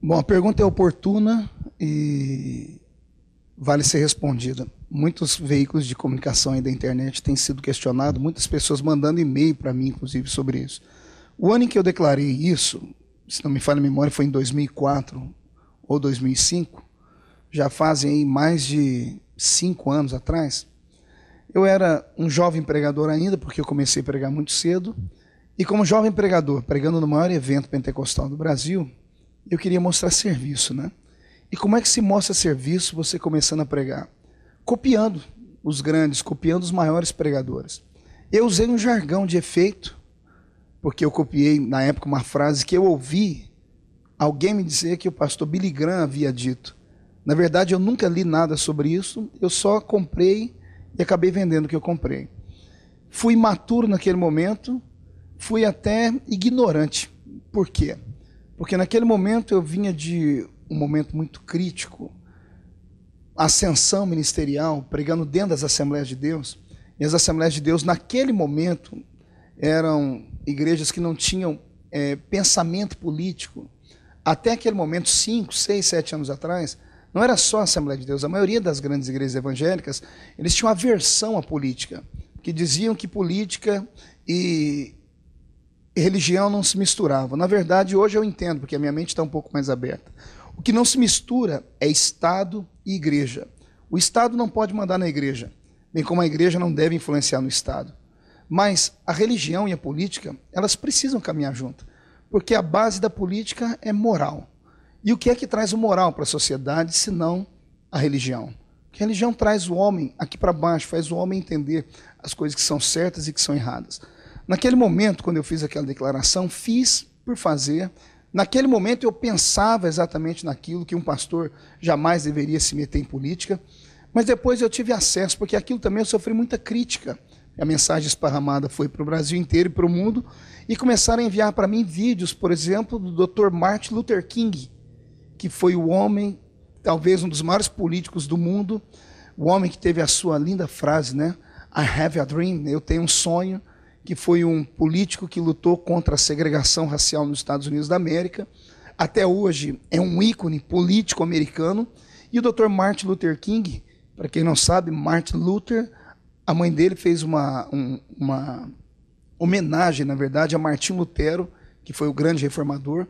Bom, a pergunta é oportuna e vale ser respondida. Muitos veículos de comunicação aí da internet têm sido questionados, muitas pessoas mandando e-mail para mim, inclusive, sobre isso. O ano em que eu declarei isso, se não me falha a memória, foi em 2004 ou 2005, já fazem aí mais de 5 anos atrás. Eu era um jovem pregador ainda, porque eu comecei a pregar muito cedo, e como jovem pregador, pregando no maior evento pentecostal do Brasil, eu queria mostrar serviço, né? E como é que se mostra serviço você começando a pregar? Copiando os grandes, copiando os maiores pregadores. Eu usei um jargão de efeito, porque eu copiei na época uma frase que eu ouvi alguém me dizer que o pastor Billy Graham havia dito. Na verdade, eu nunca li nada sobre isso, eu só comprei e acabei vendendo o que eu comprei. Fui imaturo naquele momento, fui até ignorante. Por quê? Porque naquele momento eu vinha de um momento muito crítico, ascensão ministerial, pregando dentro das Assembleias de Deus. E as Assembleias de Deus, naquele momento, eram igrejas que não tinham pensamento político. Até aquele momento, 5, 6, 7 anos atrás, não era só a Assembleia de Deus. A maioria das grandes igrejas evangélicas, eles tinham aversão à política, que diziam que política e religião não se misturavam. Na verdade, hoje eu entendo, porque a minha mente está um pouco mais aberta. O que não se mistura é Estado e igreja. O Estado não pode mandar na igreja, bem como a igreja não deve influenciar no Estado. Mas a religião e a política, elas precisam caminhar junto, porque a base da política é moral. E o que é que traz o moral para a sociedade, se não a religião? Porque a religião traz o homem aqui para baixo, faz o homem entender as coisas que são certas e que são erradas. Naquele momento, quando eu fiz aquela declaração, fiz por fazer. Naquele momento eu pensava exatamente naquilo, que um pastor jamais deveria se meter em política, mas depois eu tive acesso, porque aquilo também eu sofri muita crítica. A mensagem esparramada foi para o Brasil inteiro e para o mundo, e começaram a enviar para mim vídeos, por exemplo, do Dr. Martin Luther King, que foi o homem, talvez um dos maiores políticos do mundo, o homem que teve a sua linda frase, né? I have a dream, eu tenho um sonho, que foi um político que lutou contra a segregação racial nos Estados Unidos da América. Até hoje é um ícone político americano. E o Dr. Martin Luther King, para quem não sabe, Martin Luther, a mãe dele fez uma homenagem, na verdade, a Martim Lutero, que foi o grande reformador.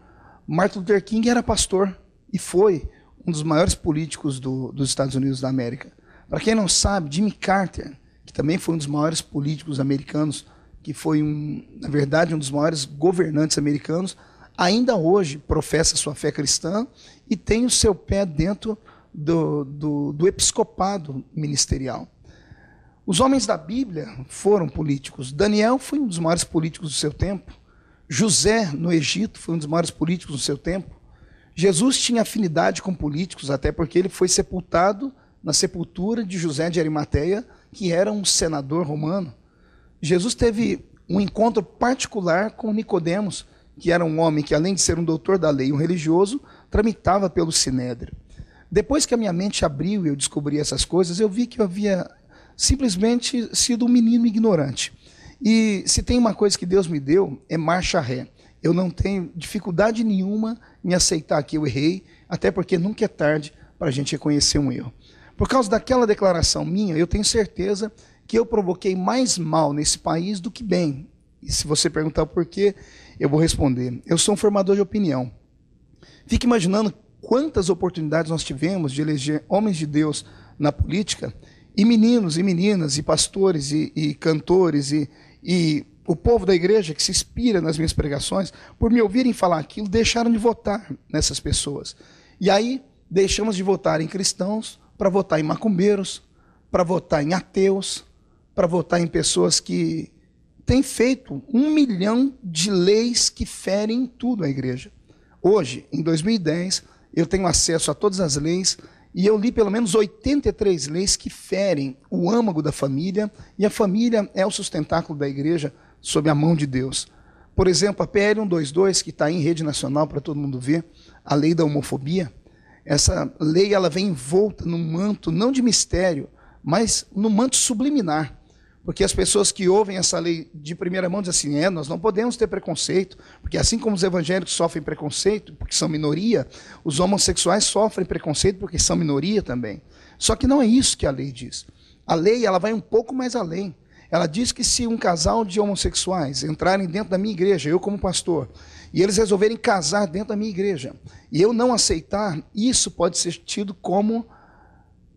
Martin Luther King era pastor e foi um dos maiores políticos dos Estados Unidos da América. Para quem não sabe, Jimmy Carter, que também foi um dos maiores políticos americanos, que foi, na verdade, um dos maiores governantes americanos, ainda hoje professa sua fé cristã e tem o seu pé dentro do episcopado ministerial. Os homens da Bíblia foram políticos. Daniel foi um dos maiores políticos do seu tempo. José, no Egito, foi um dos maiores políticos do seu tempo. Jesus tinha afinidade com políticos, até porque ele foi sepultado na sepultura de José de Arimateia, que era um senador romano. Jesus teve um encontro particular com Nicodemos, que era um homem que, além de ser um doutor da lei e um religioso, tramitava pelo Sinédrio. Depois que a minha mente abriu e eu descobri essas coisas, eu vi que eu havia simplesmente sido um menino ignorante. E se tem uma coisa que Deus me deu, é marcha ré. Eu não tenho dificuldade nenhuma em aceitar que eu errei, até porque nunca é tarde para a gente reconhecer um erro. Por causa daquela declaração minha, eu tenho certeza que eu provoquei mais mal nesse país do que bem. E se você perguntar o porquê, eu vou responder. Eu sou um formador de opinião. Fique imaginando quantas oportunidades nós tivemos de eleger homens de Deus na política, e meninos e meninas, e pastores, e cantores, e o povo da igreja que se inspira nas minhas pregações, por me ouvirem falar aquilo, deixaram de votar nessas pessoas. E aí, deixamos de votar em cristãos para votar em macumbeiros, para votar em ateus, para votar em pessoas que têm feito 1 milhão de leis que ferem tudo a igreja. Hoje, em 2010, eu tenho acesso a todas as leis e eu li pelo menos 83 leis que ferem o âmago da família, e a família é o sustentáculo da igreja sob a mão de Deus. Por exemplo, a PL 122, que está em rede nacional para todo mundo ver, a lei da homofobia, essa lei ela vem envolta num manto, não de mistério, mas num manto subliminar. Porque as pessoas que ouvem essa lei de primeira mão dizem assim, nós não podemos ter preconceito, porque assim como os evangélicos sofrem preconceito, porque são minoria, os homossexuais sofrem preconceito porque são minoria também. Só que não é isso que a lei diz. A lei, ela vai um pouco mais além. Ela diz que se um casal de homossexuais entrarem dentro da minha igreja, eu como pastor, e eles resolverem casar dentro da minha igreja, e eu não aceitar, isso pode ser tido como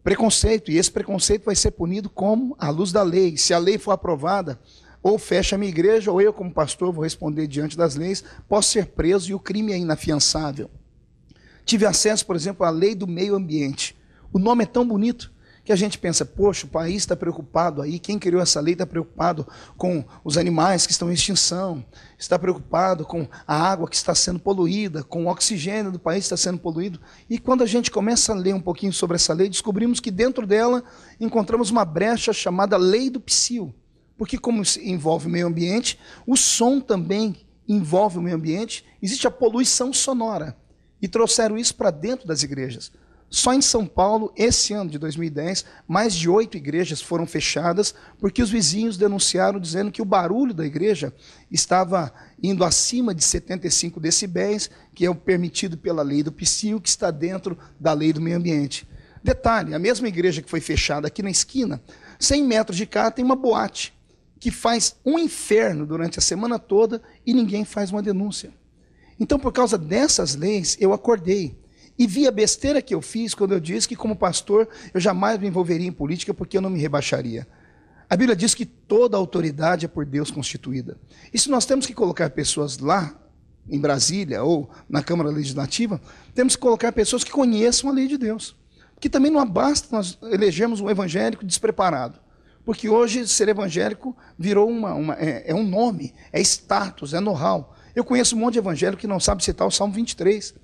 preconceito, e esse preconceito vai ser punido como à luz da lei. Se a lei for aprovada, ou fecha a minha igreja, ou eu como pastor vou responder diante das leis, posso ser preso e o crime é inafiançável. Tive acesso, por exemplo, à lei do meio ambiente. O nome é tão bonito que a gente pensa, poxa, o país está preocupado aí, quem criou essa lei está preocupado com os animais que estão em extinção, está preocupado com a água que está sendo poluída, com o oxigênio do país que está sendo poluído. E quando a gente começa a ler um pouquinho sobre essa lei, descobrimos que dentro dela encontramos uma brecha chamada lei do psil, porque como envolve o meio ambiente, o som também envolve o meio ambiente, existe a poluição sonora, e trouxeram isso para dentro das igrejas. Só em São Paulo, esse ano de 2010, mais de 8 igrejas foram fechadas porque os vizinhos denunciaram dizendo que o barulho da igreja estava indo acima de 75 decibéis, que é o permitido pela lei do psil, que está dentro da lei do meio ambiente. Detalhe, a mesma igreja que foi fechada aqui na esquina, 100 metros de cá tem uma boate, que faz um inferno durante a semana toda e ninguém faz uma denúncia. Então, por causa dessas leis, eu acordei. E vi a besteira que eu fiz quando eu disse que, como pastor, eu jamais me envolveria em política porque eu não me rebaixaria. A Bíblia diz que toda autoridade é por Deus constituída. E se nós temos que colocar pessoas lá, em Brasília, ou na Câmara Legislativa, temos que colocar pessoas que conheçam a lei de Deus. Porque também não basta nós elegermos um evangélico despreparado. Porque hoje ser evangélico virou é um nome, é status, é know-how. Eu conheço um monte de evangélico que não sabe citar o Salmo 23.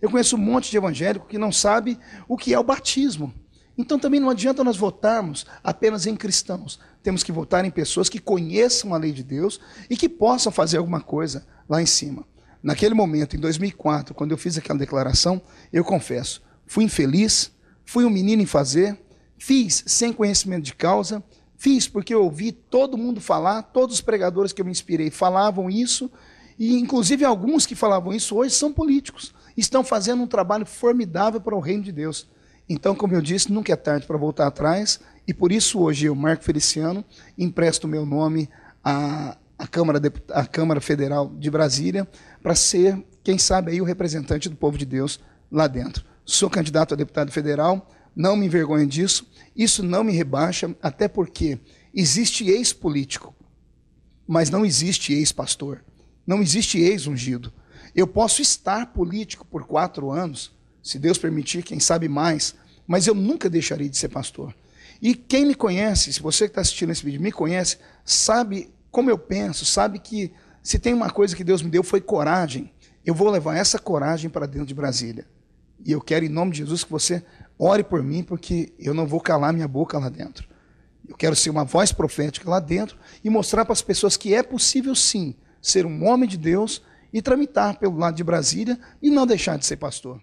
Eu conheço um monte de evangélico que não sabe o que é o batismo. Então também não adianta nós votarmos apenas em cristãos. Temos que votar em pessoas que conheçam a lei de Deus e que possam fazer alguma coisa lá em cima. Naquele momento, em 2004, quando eu fiz aquela declaração, eu confesso, fui infeliz, fui um menino em fazer, fiz sem conhecimento de causa, fiz porque eu ouvi todo mundo falar, todos os pregadores que eu me inspirei falavam isso, e inclusive alguns que falavam isso hoje são políticos. Estão fazendo um trabalho formidável para o reino de Deus. Então, como eu disse, nunca é tarde para voltar atrás, e por isso hoje eu, Marco Feliciano, empresto o meu nome à Câmara Federal de Brasília, para ser, quem sabe, aí o representante do povo de Deus lá dentro. Sou candidato a deputado federal, não me envergonho disso, isso não me rebaixa, até porque existe ex-político, mas não existe ex-pastor, não existe ex-ungido. Eu posso estar político por 4 anos, se Deus permitir, quem sabe mais, mas eu nunca deixarei de ser pastor. E quem me conhece, se você que está assistindo esse vídeo me conhece, sabe como eu penso, sabe que se tem uma coisa que Deus me deu foi coragem. Eu vou levar essa coragem para dentro de Brasília. E eu quero, em nome de Jesus, que você ore por mim, porque eu não vou calar minha boca lá dentro. Eu quero ser uma voz profética lá dentro e mostrar para as pessoas que é possível sim ser um homem de Deus e tramitar pelo lado de Brasília e não deixar de ser pastor.